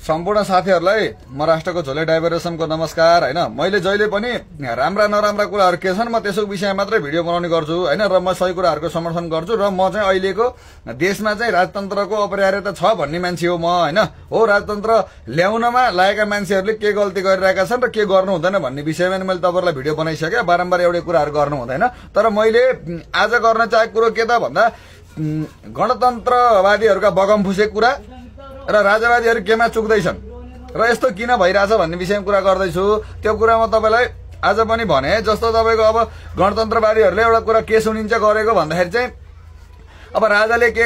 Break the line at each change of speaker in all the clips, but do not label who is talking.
सम्पूर्ण साथीहरुलाई म राष्ट्रको झोले डाइभरेसनको नमस्कार हैन। मैले जहिले पनि राम्रा नराम्रा कुराहरु के छन् म त्यसको विषयमा मात्रै भिडियो बनाउने गर्छु हैन, र म सही कुराहरुको समर्थन गर्छु। र म चाहिँ अहिलेको देशमा चाहिँ राजतन्त्रको अपरिहार्यता छ भन्ने मान्छे हो म हैन। हो, राजतन्त्र ल्याउनमा लागेका मान्छेहरुले के गल्ती गरिरहेका छन् र के गर्नु हुँदैन भन्ने विषयमा मैले तपाईहरुलाई भिडियो बनाइसके। बारम्बार एउटै कुराहरु गर्नु हुँदैन। तर मैले आज गर्न चाहेको कुरो के त भन्दा गणतन्त्रवादीहरुका बगमफुसे कुरा र राजावादीहरु केमा चुक्दैछन् र यस्तो किन भइराछ भन्ने विषयमा कुरा गर्दैछु। त्यो कुरा म तपाईलाई आज पनि भने। जस्तो तपाईको अब गणतन्त्रवादीहरुले एउटा कुरा के सुनिन्छ गरेको भन्दाखेरि चाहिँ अब राजाले के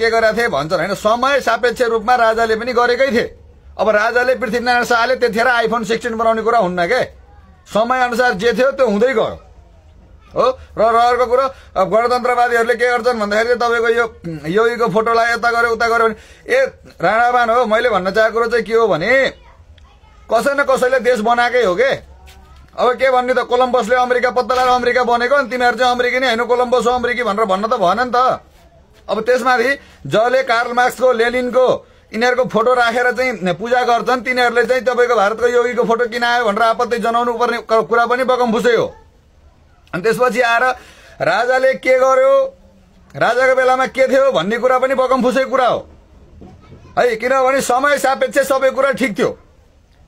गरेका थिए भन्छन् हैन। समय सापेक्ष रूपमा राजाले पनि गरेकै थिए। अब राजाले पृथ्वीनारायण शाहले त्यतिखेर आइफोन 16 बनाउने कुरा हुन्न के, समय अनुसार जे थियो त्यो हुँदै गयो हो। र अर्को कुरो अब गणतन्त्रवादीहरुले के गर्छन् भन्दाखेरि तपाईको यो योगीको फोटोलाई यता गर्यो उता गर्यो भने ए राणावान हो। मैले भन्न चाहेको कुरो चाहिँ के हो भने कसै न कसैले देश बनाएकै हो के। अब के भन्ने त कोलम्बसले अमेरिका पत्ता लगाएर अमेरिका बनेको अनि तिमीहरु चाहिँ अमेरिकी नै हैन कोलम्बस हो अमेरिकी भनेर भन्न त भएन नि त। अब त्यसमाथि जसले कार्ल मार्क्सको लेनिनको यिनीहरुको फोटो राखेर चाहिँ पूजा गर्छन् तिनीहरुले चाहिँ तपाईको भारतको योगीको फोटो किन आयो भनेर आपत्ति जनाउनु पर्ने कुरा पनि बगमफुसै हो। अनि त्यसपछि आएर राजाले के गर्यो, राजाको बेलामा के थियो भन्ने कुरा पनि बगमफुसै कुरा हो है। किनभने समय सापेक्ष सबै कुरा ठिक थियो।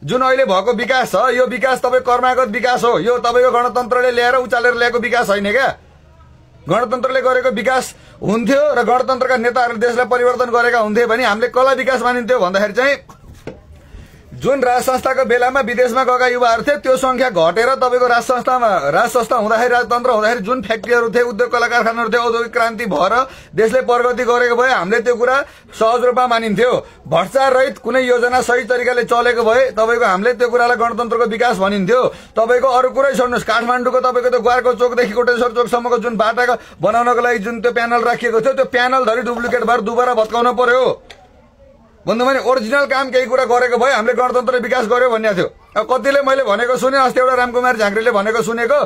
जुन अहिले भएको विकास छ यो विकास तपाईको कर्मागत विकास हो। यो तपाईको गणतन्त्रले ल्याएर उचालेर ल्याएको विकास हैन क्या। गणतन्त्रले गरेको विकास हुन्थ्यो र गणतन्त्रका नेताहरूले देशलाई परिवर्तन गरेका हुन्थे भने हामीले कसलाई विकास मानिन्थ्यो भन्दाखेरि चाहिँ जुन राज संस्थाको बेलामा विदेशमा गएका युवाहरू थिए त्यो संख्या घटेर तपाईको राज संस्था हुँदाखेरि राजतन्त्र हुँदाखेरि जुन फ्याक्ट्रीहरू थिए उद्योग कला कारखानाहरू थिए औद्योगिक क्रान्ति भएर देशले प्रगति गरेको भए हामीले त्यो कुरा सहज रूपमा मानिन्थ्यो। भ्रष्टाचार रहित कुनै योजना सही तरिकाले चलेको भए तपाईको हामीले त्यो कुरालाई गणतन्त्रको विकास भनिन्थ्यो। तपाईको अरु कुरै छोड्नुस्, काठमाडौँको तपाईको त्यो ग्वारको चोकदेखि कोटेश्वर चोकसम्मको जुन बाटाको बनाउनको लागि जुन त्यो प्यानल राखिएको थियो त्यो प्यानल धरि डुप्लिकेट भएर दुबारा भत्काउन पर्यो। भन्नु भने ओरिजिनल काम केही कुरा गरेको भए हामीले गणतन्त्र विकास गर्यो भन्ने थियो। अब कतिले मैले भनेको सुने अस्ति एउटा रामकुमार झाँक्रीले भनेको सुनेको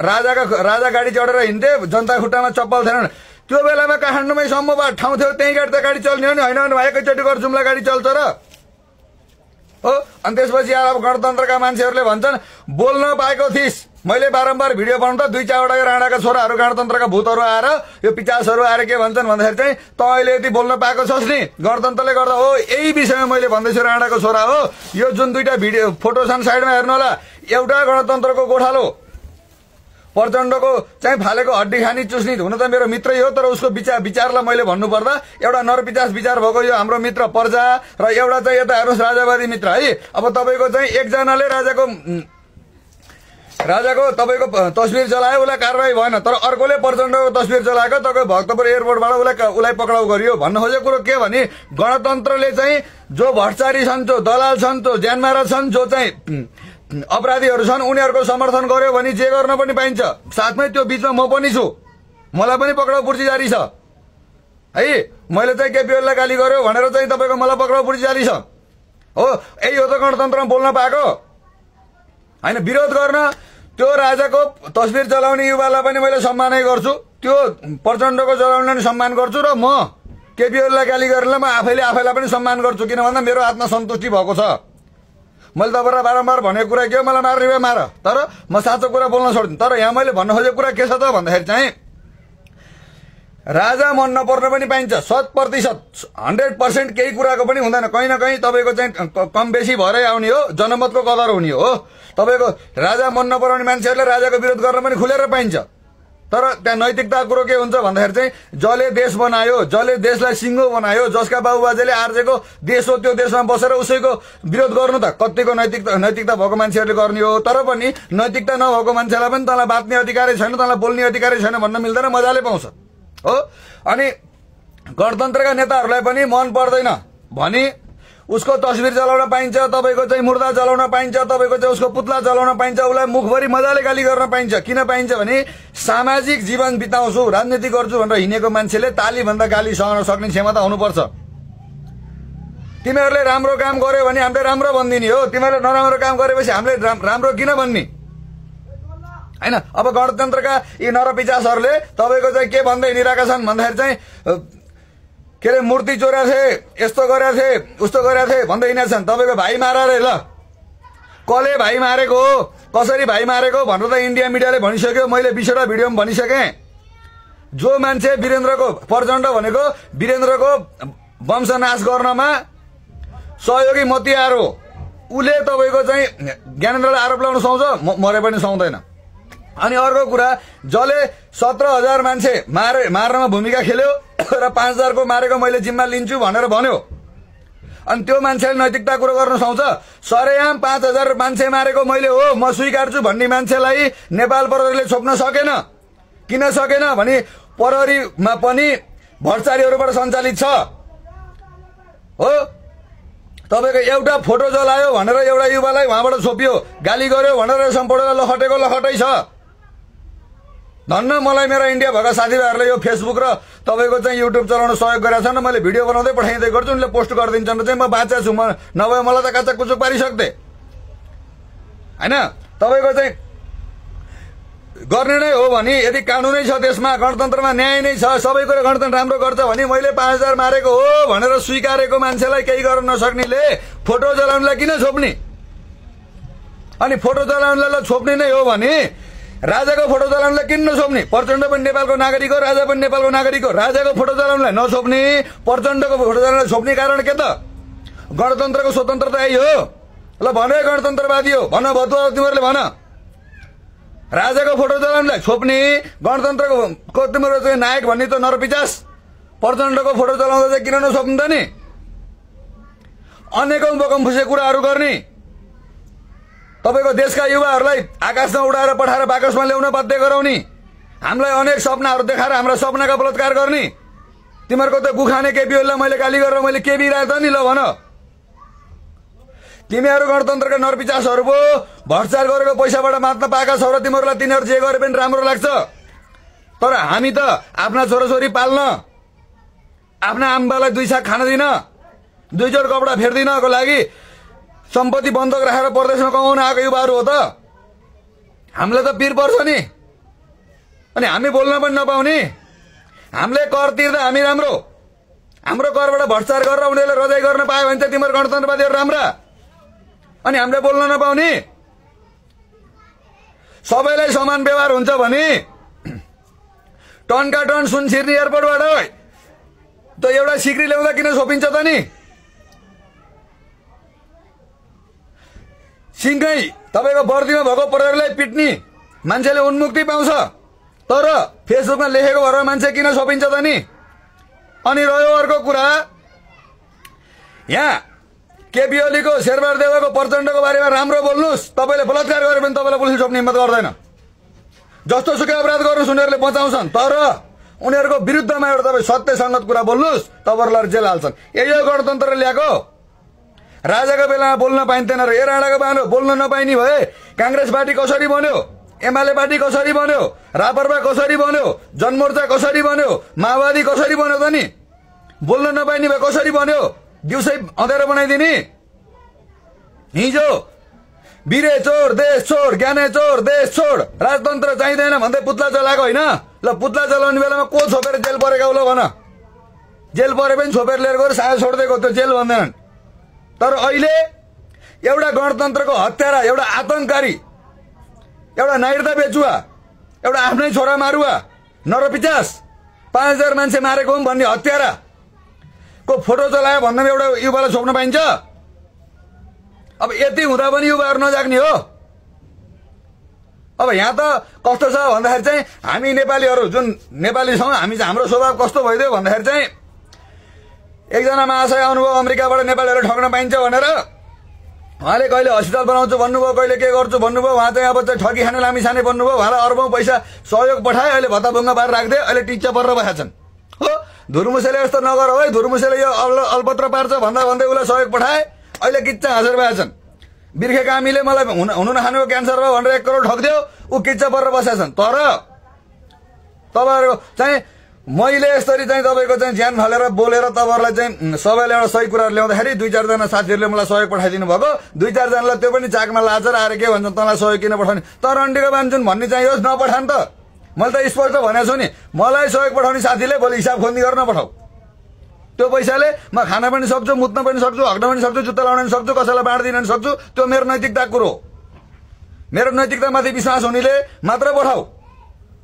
राजा गाडी चढेर हिँड्थे जनता खुट्टामा चप्पल थिएन। त्यो बेलामा काठमाडौँमै सम्मबाट ठाउँ थियो त्यही गाडी त गाडी चल्ने हो नि हैन भने एकैचोटि गरेर जुम्ला गाडी चल्छ र हो। अनि त्यसपछि अब गणतन्त्रका मान्छेहरूले भन्छन् बोल्न पाएको थिइस्। मैले बारम्बार भिडियो बनाउँदा दुई चारवटा राणाका छोराहरू गणतन्त्रका भूतहरू आएर यो पिचासहरू आएर के भन्छन् भन्दाखेरि चाहिँ त अहिले यति बोल्न पाएको छस् नि गणतन्त्रले गर्दा हो। यही विषयमा मैले भन्दैछु राणाको छोरा हो। यो जुन दुईटा भिडियो फोटो छन् साइडमा हेर्नु होला। एउटा गणतन्त्रको गोठालो प्रचण्डको चाहिँ फालेको हड्डी खानी चुस्नी हुन त मेरो मित्रै हो तर उसको विचारलाई मैले भन्नुपर्दा एउटा नरपिचास विचार भएको यो हाम्रो मित्र पर्जा र एउटा चाहिँ यता हेर्नुहोस् राजावादी मित्र है। अब तपाईको चाहिँ एकजनाले राजाको तपाईको तस्बिर चलायो उसलाई कारबाही भएन तर अर्कोले प्रचण्डको तस्बिर चलाएको तपाईको भक्तपुर एयरपोर्टबाट उसलाई पक्राउ गरियो। भन्न खोजेको कुरो के भने गणतन्त्रले चाहिँ जो भ्रष्टाचारी छन् जो दलाल छन् जो ज्यानमारा छन् जो चाहिँ अपराधीहरू छन् उनीहरूको समर्थन गर्यो भने जे गर्न पनि पाइन्छ। साथमै त्यो बीचमा म पनि छु, मलाई पनि पक्राउ पुर्जी जारी छ है। मैले चाहिँ केपी ओलीलाई गाली गर्यो भनेर चाहिँ तपाईको मलाई पक्राउ पुर्जी जारी छ हो। यही हो त गणतन्त्रमा बोल्न पाएको हैन। विरोध गर्न त्यो राजाको तस्बिर चलाउने युवालाई पनि मैले सम्मानै गर्छु, त्यो प्रचण्डको चलाउनेलाई पनि सम्मान गर्छु र म केपी ओलीलाई गाली गर्नेलाई म आफैलाई पनि सम्मान गर्छु। किन भन्दा मेरो आत्मा सन्तुष्टि भएको छ। मैले तपाईहरुलाई बारम्बार भनेको कुरा के हो मलाई मार्ने भए मार तर म साँचो कुरा बोल्न छोड्दिन। तर यहाँ मैले भन्न खोजेको कुरा के छ त भन्दाखेरि चाहिँ राजा मन नपर्न पनि पाइन्छ 100% 100% केही कुराको पनि हुँदैन। कहीँ न कहीँ तपाईको चाहिँ कम बेसी भएरै आउने हो, जनमतको कदर हुने हो। तपाईको राजा मन नपराउने मान्छेहरूले राजाको विरोध गर्न पनि खुलेर पाइन्छ। तर त्यहाँ नैतिकता कुरो के हुन्छ भन्दाखेरि चाहिँ जसले देश बनायो जसले देशलाई सिङ्गो बनायो जसका बाबुबाजेले आर्जेको देश हो त्यो देशमा बसेर उसैको विरोध गर्नु त कतिको नैतिकता भएको मान्छेहरूले गर्ने हो। तर पनि नैतिकता नभएको मान्छेलाई पनि तँलाई बाँच्ने अधिकारै छैन तँलाई बोल्ने अधिकारै छैन भन्न मिल्दैन, मजाले पाउँछ हो। अनि गणतन्त्रका नेताहरूलाई पनि मन पर्दैन भने उसको तस्बिर चलाउन पाइन्छ, तपाईको चाहिँ मुर्दा चलाउन पाइन्छ, तपाईको चाहिँ उसको पुतला चलाउन पाइन्छ, उसलाई मुखभरि मजाले गाली गर्न पाइन्छ। किन पाइन्छ भने सामाजिक जीवन बिताउँछु राजनीति गर्छु भनेर हिँडेको मान्छेले ताली भन्दा गाली सहन सक्ने क्षमता हुनुपर्छ। तिमीहरूले राम्रो काम गर्यो भने हामीले राम्रो भनिदिने हो, तिमीहरूले नराम्रो काम गरेपछि हामीले राम्रो किन भन्ने हैन। अब गणतन्त्रका यी नरपिचासहरूले तपाईको चाहिँ के भन्दै हिँडिरहेका छन् भन्दाखेरि चाहिँ के अरे मूर्ति चोरेको थिए, यस्तो गरेको थिए, उस्तो गरेको थिए भन्दै हिँडेका छन्। तपाईँको भाइ मार रे, ल कसले भाइ मारेको हो, कसरी भाइ मारेको भनेर त इन्डिया मिडियाले भनिसक्यो। मैले 20वटा भिडियोमा भनिसकेँ। जो मान्छे वीरेन्द्रको प्रचण्ड भनेको वीरेन्द्रको वंशनाश गर्नमा सहयोगी मतियार हो, उसले तपाईँको चाहिँ ज्ञानेन्द्रलाई आरोप लगाउन सुहाउँछ, मरे पनि सुहाउँदैन। अनि अर्को कुरा, जसले 17,000 मान्छे मार्नमा भूमिका खेल्यो र 5,000 को मारेको मैले जिम्मा लिन्छु भनेर भन्यो, अनि त्यो मान्छेले नैतिकता कुरो गर्न सुहाउँछ। सरेआम 5,000 मान्छे मारेको मैले हो, म स्वीकार्छु भन्ने मान्छेलाई नेपाल प्रहरीले छोप्न सकेन। किन सकेन भने प्रहरीमा पनि भ्रष्टाचारीहरूबाट सञ्चालित छ हो। तपाईँको एउटा फोटो जलायो भनेर एउटा युवालाई उहाँबाट छोपियो, गाली गर्यो भनेर सम्पूर्ण लखटेको लखटै छ। धन्न मलाई मेरा इन्डिया भएका साथीभाइहरूले यो फेसबुक र तपाईँको चाहिँ युट्युब चलाउन सहयोग गरेका छन्। मैले भिडियो बनाउँदै पठाइँदै गर्छु, उनले पोस्ट गरिदिन्छन् र चाहिँ म बाँचा छु। म नभए मलाई त काचा कुचुक पारिसक्थे होइन। तपाईँको चाहिँ गर्ने नै हो भने यदि कानुनै छ, देशमा गणतन्त्रमा न्याय नै छ, सबै कुरा गणतन्त्र राम्रो गर्छ भने मैले 5,000 मारेको हो भनेर स्वीकारेको मान्छेलाई केही गर्न नसक्नेले फोटो जलाउनलाई किन छोप्ने? अनि फोटो जलाउनलाई छोप्ने नै हो भने राजाको फोटो जलाउनलाई किन नछोप्ने? प्रचण्ड पनि नेपालको नागरिक हो, राजा पनि नेपालको नागरिक हो। राजाको फोटो जलाउनलाई नछोप्ने, प्रचण्डको फोटो जलाउनलाई छोप्ने कारण के त? गणतन्त्रको स्वतन्त्रता यही हो। ल भने गणतन्त्रवादी हो भन, भतुवा तिमीहरूले भन। राजाको फोटो जलाउनलाई छोप्ने, गणतन्त्रको तिम्रो चाहिँ नायक भन्ने त नरपिचास, प्रचण्डको फोटो जलाउँदा चाहिँ किन नछोप्नु त नि? अनेकौं बकमफुसे कुराहरू गर्ने, तपाईँको देशका युवाहरूलाई आकाशमा उडाएर पठाएर बाकसमा ल्याउन बाध्य गराउने, हामीलाई अनेक सपनाहरू देखाएर हाम्रा सपनाका बलात्कार गर्ने। तिमीहरूको त गुखाने केपीओलीलाई मैले गाली गरेर मैले के बिराए त नि? ल भन, तिमीहरू गणतन्त्रका नरपिचासहरू पो, भ्रष्टाचार गरेको पैसाबाट मात्न पाएका छौ र तिमीहरूलाई तिनीहरू जे गरे पनि राम्रो लाग्छ। तर हामी त आफ्ना छोराछोरी पाल्न, आफ्ना आम्बालाई 2 साग खान दिन, 2 जोड कपडा फेर्दिनको लागि सम्पत्ति बन्धक राखेर परदेशमा कमाउन आएको युवाहरू हो त। हामीलाई त पिर पर्छ नि। अनि हामी बोल्न पनि नपाउने, हामीले कर तिर्दा हामी राम्रो, हाम्रो करबाट भ्रष्टाचार गरेर उनीहरूले रजाइ गर्न पायो भने चाहिँ तिमीहरू गणतन्त्रवादीहरू राम्रा। अनि हामीले बोल्न नपाउने, सबैलाई समान व्यवहार हुन्छ भने टनका टन सुन छिर्ने एयरपोर्टबाट त एउटा सिक्री ल्याउँदा किन छोपिन्छ त नि? सिंहै तपाईँको वर्दीमा भएको प्रहरीलाई पिट्ने मान्छेले उन्मुक्ति पाउँछ, तर फेसबुकमा लेखेको भएर मान्छे किन छोपिन्छ त नि? अनि रह्यो अर्को कुरा, यहाँ केपीओलीको, शेरबहादेवको, प्रचण्डको बारेमा राम्रो बोल्नुहोस्। तपाईँले बलात्कार गरे पनि तपाईँलाई पुलिसले छोप्ने हिम्मत गर्दैन। जस्तो सुकै अपराध गर्नुहोस्, उनीहरूले बचाउँछन्, तर उनीहरूको विरुद्धमा एउटा तपाईँ सत्य सङ्गत कुरा बोल्नुहोस्, तपाईँहरूलाई जेल हाल्छन्। यही हो गणतन्त्रले ल्याएको। राजाको बेलामा बोल्न पाइन्थेन र एराडाको बेलामा बोल्न नपाइने भए कांग्रेस पार्टी कसरी बन्यो, एमाले पार्टी कसरी बन्यो, रापरपा कसरी बन्यो, जनमोर्चा कसरी बन्यो, माओवादी कसरी बन्यो त नि? बोल्न नपाइने भए कसरी बन्यो? दिउँसै अँधेरो बनाइदिने। हिजो वीरे चोर देश छोड, ज्ञाने चोर देश छोड, राजतन्त्र चाहिँदैन भन्दै पुत्ला जलाएको होइन? ल पुत्ला जलाउने बेलामा को छोपेर जेल परेको ल भन? जेल परे पनि छोपेर लिएर गएर साया छोड्दिएको, त्यो जेल भन्दैनन्। तर अहिले एउटा गणतन्त्रको हत्यारा, एउटा आतंककारी, एउटा नाइर्दा बेचुवा, एउटा आफ्नै छोरा मारुवा, नरपिचास, 5,000 मान्छे मारेको हुँ भन्ने हत्यारा को फोटो चलायो भन्दा एउटा युवालाई छोप्न पाइन्छ? अब यति हुँदा पनि युवाहरू नजाग्ने हो। अब यहाँ त कस्तो छ भन्दाखेरि चाहिँ हामी नेपालीहरू जुन नेपाली छौँ, हाम्रो स्वभाव कस्तो भइदियो भन्दाखेरि चाहिँ एकजना महाशय आउनुभयो अमेरिकाबाट, नेपालीहरू ठग्न पाइन्छ भनेर। उहाँले कहिले हस्पिटल बनाउँछु भन्नुभयो, कहिले के गर्छु भन्नुभयो। उहाँ चाहिँ अब चाहिँ ठगी खाने लामी छाने भन्नुभयो। उहाँलाई अरबौं पैसा सहयोग पठाए, अहिले भत्ताभुङ्गा पारेर राख्दै अहिले टिच्चा परेर बसेका छन् हो। धुर्मुसेले यस्तो नगर है, धुर्मुसेले यो अलपत्र पार्छ भन्दा भन्दै उसलाई सहयोग पठाए, अहिले किच्चा हाँसेर भएका छन्। बिर्खे कामीले मलाई हुनु नखानुको क्यान्सर भयो भनेर 1 करोड ठग्दियो, ऊ किच्चा परेर बसेका छन्। तर तपाईँहरू चाहिँ मैले यसरी चाहिँ तपाईँको चाहिँ ज्यान फालेर बोलेर तपाईँहरूलाई चाहिँ सबैले एउटा सही कुराहरू ल्याउँदाखेरि 2-4 जना साथीहरूले मलाई सहयोग पठाइदिनु भएको। 2-4 जनालाई त्यो पनि चाकमा लाचेर आएर के भन्छन्, तँलाई सहयोग किन पठाउने, तर अन्डीको बान्छन् भन्ने चाहिँ होस्, नपठान् त। मैले त स्पष्ट भनेको छु नि, मलाई सहयोग पठाउने साथीले भोलि हिसाब खोज्ने गरेर नपठाऊ। त्यो पैसाले म खान पनि सक्छु, मुत्न पनि सक्छु, हग्न पनि सक्छु, जुत्ता लाउन पनि सक्छु, कसैलाई बाँड्दिन पनि सक्छु। त्यो मेरो नैतिकता कुरो हो। मेरो नैतिकतामाथि विश्वास हुनेले मात्र पठाऊ,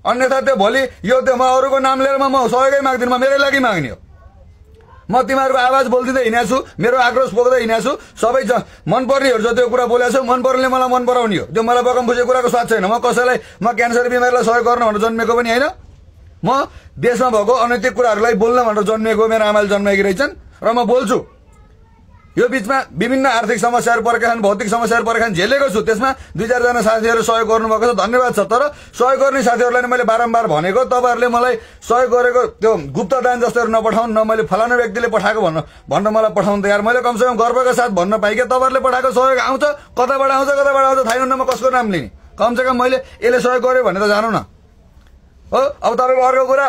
अन्यथा त्यो भोलि यो त्यो म अरूको नाम लिएर म सहयोगै माग्दिनँ, म मेरै लागि माग्ने हो। म तिमीहरूको आवाज बोल्दिँदै हिँडेको छु, मेरो आक्रोश पोख्दै हिँडेको छु। सबै मन पर्नेहरू जो त्यो कुरा बोलेको छु, मन पर्नेले मलाई मन पराउने हो। त्यो मलाई बगम बुझेको कुराको स्वाद छैन। म कसैलाई म क्यान्सर बिमारीलाई सहयोग गर्न भनेर जन्मेको पनि होइन। म देशमा भएको अनैतिक कुराहरूलाई बोल्न भनेर जन्मेको, मेरो आमाले जन्मेकी रहेछन् र म बोल्छु। यो बीचमा विभिन्न आर्थिक समस्याहरू परेका छन्, भौतिक समस्याहरू परेका छन्, झेलेको छु। त्यसमा 2-4 जना साथीहरू सहयोग गर्नुभएको छ, धन्यवाद छ। तर सहयोग गर्ने साथीहरूलाई मैले बारम्बार भनेको, तपाईँहरूले मलाई सहयोग गरेको त्यो गुप्त दान जस्तोहरू नपठाउनु न, मैले फलाना व्यक्तिले पठाएको भन्न मलाई पठाउनु तयार। मैले कमसेकम गर्वका साथ भन्न पाएँ कि तपाईँहरूले पठाएको सहयोग आउँछ, कताबाट आउँछ थाहा हुन्न, म कसको नाम लिने। कमसेकम मैले यसले सहयोग गर्यो भने त जानु न हो। अब तपाईँको अर्को कुरा,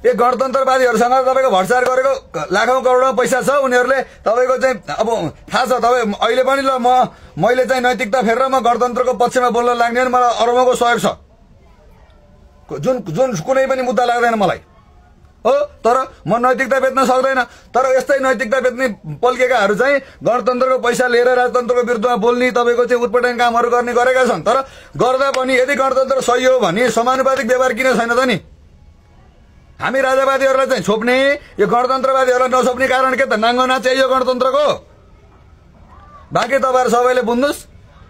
यो गणतन्त्रवादीहरूसँग तपाईँको भ्रष्टाचार गरेको लाखौं करोडौं पैसा छ। उनीहरूले तपाईँको चाहिँ अब थाहा छ, तपाईँ अहिले पनि ल मैले चाहिँ नैतिकता फेरेर म गणतन्त्रको पक्षमा बोल्न लाग्ने भने मलाई अरबौंको सहयोग छ, जुन कुनै पनि मुद्दा लाग्दैन मलाई हो। तर म नैतिकता बेच्न सक्दैन। तर यस्तै नैतिकता बेच्ने पल्केकाहरू चाहिँ गणतन्त्रको पैसा लिएर राजतन्त्रको विरुद्धमा बोल्ने, तपाईँको चाहिँ उत्पीडन कामहरू गर्ने गरेका छन्। तर गर्दा पनि यदि गणतन्त्र सही हो भने समानुपातिक व्यवहार किन छैन त नि? हामी राजावादीहरूलाई चाहिँ छोप्ने, यो गणतन्त्रवादीहरूलाई नछोप्ने कारण के त? नाङ्गो नाच यो गणतन्त्रको। बाँकी तपाईँहरू सबैले बुझ्नुहोस्।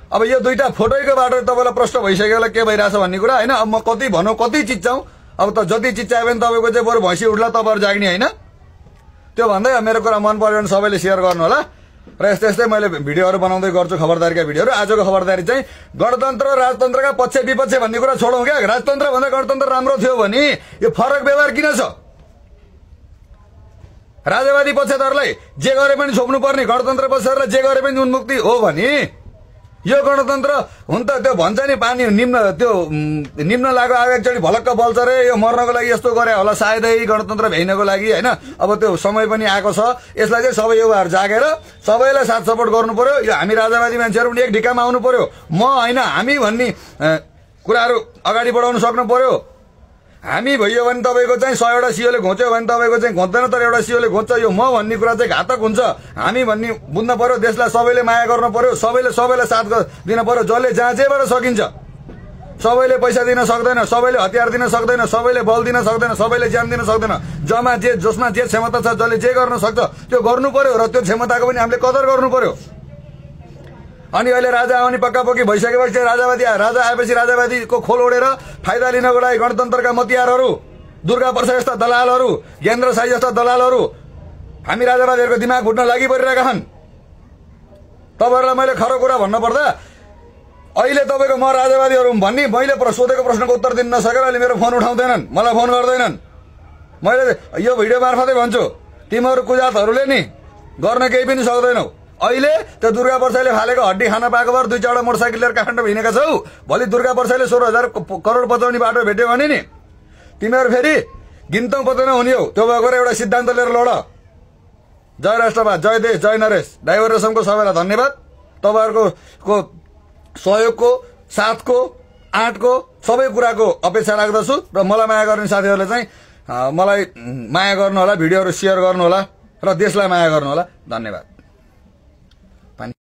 अब यो दुईटा फोटोको बाटो तपाईँलाई प्रश्न भइसक्यो होला के भइरहेछ भन्ने कुरा होइन। अब म कति भनौँ, कति चिच्चाउँ? अब त जति चिच्चायो भने तपाईँको चाहिँ बरु भैँसी उठ्ला, तपाईँहरू जाग्ने होइन। त्यो भन्दै मेरो कुरा मन पर्यो भने सबैले सेयर गर्नु होला। र यस्तै यस्तै मैले भिडियोहरू बनाउँदै गर्छु, खबरदारीका भिडियोहरू। आजको खबरदारी चाहिँ गणतन्त्र र राजतन्त्रका पक्ष विपक्ष भन्ने कुरा छोडौँ क्या। राजतन्त्र भन्दा गणतन्त्र राम्रो थियो भने यो फरक व्यवहार किन छ? राजावादी पक्षधरलाई जे गरे पनि छोप्नु पर्ने, गणतन्त्र पक्षधरलाई जे गरे पनि उन्मुक्ति हो भने यो गणतन्त्र हुन त त्यो भन्छ नि पानी निम्न लागो आयो एकचोटि भलक्क बल्छ रे, यो मर्नको लागि यस्तो गरे होला सायदै गणतन्त्र भ्याइनको लागि होइन। अब त्यो समय पनि आएको छ। यसलाई चाहिँ सबै युवाहरू जागेर सबैलाई साथ सपोर्ट गर्नु पर्यो। यो हामी राजावादी मान्छेहरू पनि एक ढिकामा आउनु पर्यो। म होइन हामी भन्ने कुराहरू अगाडि बढाउन सक्नु पर्यो। हामी भइयो भने तपाईँको चाहिँ 100वटा सियोले घोच्यो भने तपाईँको चाहिँ घोच्दैन, तर एउटा सियोले घोच्छ। यो म भन्ने कुरा चाहिँ घातक हुन्छ। हामी भन्ने बुझ्न पर्यो। देशलाई सबैले माया गर्नु पर्यो, सबैलाई साथ दिन पर्यो। जसले जहाँ जेबाट सकिन्छ, सबैले पैसा दिन सक्दैन, सबैले हतियार दिन सक्दैन, सबैले बल दिन सक्दैन, सबैले ज्यान दिन सक्दैन। जसमा जे क्षमता छ, जसले जे गर्न सक्छ त्यो गर्नु पर्यो र त्यो क्षमताको पनि हामीले कदर गर्नु पर्यो। अनि अहिले राजा आउने पक्कापक्की भइसकेपछि राजा आएपछि राजावादीको खोल ओढेर फाइदा लिनको लागि गणतन्त्रका मतियारहरू, दुर्गा प्रसाद जस्ता दलालहरू, ज्ञानेन्द्र साई जस्ता दलालहरू हामी राजावादीहरूको दिमाग फुट्न लागि परिरहेका छन्। तपाईँहरूलाई मैले खरो कुरा भन्नुपर्दा अहिले तपाईँको म राजावादीहरू भन्ने मैले सोधेको प्रश्नको उत्तर दिन नसकेर अहिले मेरो फोन उठाउँदैनन्, मलाई फोन गर्दैनन्। मैले यो भिडियो मार्फतै भन्छु, तिमीहरू कुजातहरूले नि गर्न केही पनि सक्दैनौ। अहिले त्यो दुर्गा पर्साईले फालेको हड्डी खान पाएको भएर 2-4वटा मोटरसाइकल लिएर काठमाडौँ हिँडेका छौ। भोलि दुर्गा पर्साईले 16,000 करोड बचाउने बाटो भेट्यो भने नि तिमीहरू फेरि गिन्तौँ पत्तै नहुने हो। त्यो भएर एउटा सिद्धान्त लिएर लड। जय राष्ट्रवाद, जय देश, जय नरेश। ड्राइभर रेशमको सबैलाई धन्यवाद। तपाईँहरूको सहयोगको, साथको, आँटको सबै कुराको अपेक्षा राख्दछु। र मलाई माया गर्ने साथीहरूले चाहिँ मलाई माया गर्नु होला, भिडियोहरू सेयर गर्नु होला र देशलाई माया गर्नु होला। धन्यवाद।